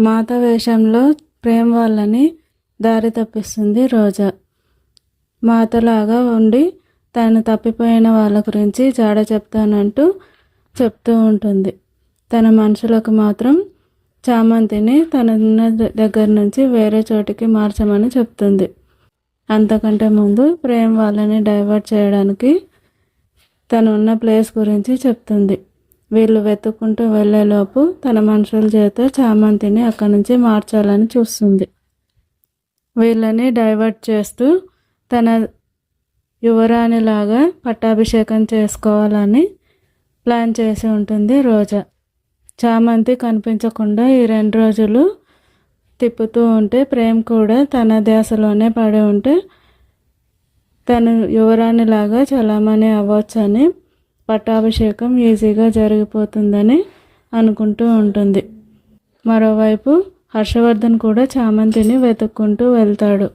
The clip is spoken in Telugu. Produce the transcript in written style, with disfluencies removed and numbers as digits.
మాత వేషంలో ప్రేమ్ వాళ్ళని దారి తప్పిస్తుంది రోజా. మాతలాగా ఉండి తను తప్పిపోయిన వాళ్ళ గురించి జాడ చెప్తానంటూ చెప్తూ ఉంటుంది. తన మనుషులకు మాత్రం చామంతిని తనున్న దగ్గర నుంచి వేరే చోటికి మార్చమని చెప్తుంది. అంతకంటే ముందు ప్రేమ్ వాళ్ళని డైవర్ట్ చేయడానికి తను ఉన్న ప్లేస్ గురించి చెప్తుంది. వీళ్ళు వెతుక్కుంటూ వెళ్ళేలోపు తన మనుషుల చేత చామంతిని అక్కడి నుంచి మార్చాలని చూస్తుంది. వీళ్ళని డైవర్ట్ చేస్తూ తన యువరాణిలాగా పట్టాభిషేకం చేసుకోవాలని ప్లాన్ చేసి ఉంటుంది రోజా. చామంతి కనిపించకుండా ఈ 2 రోజులు తిప్పుతూ ఉంటే ప్రేమ్ కూడా తన ధ్యాసలోనే పడి ఉంటే తను యువరాణిలాగా చలామణి అవ్వచ్చని, పట్టాభిషేకం ఈజీగా జరిగిపోతుందని అనుకుంటూ ఉంటుంది. మరోవైపు హర్షవర్ధన్ కూడా చామంతిని వెతుక్కుంటూ వెళ్తాడు.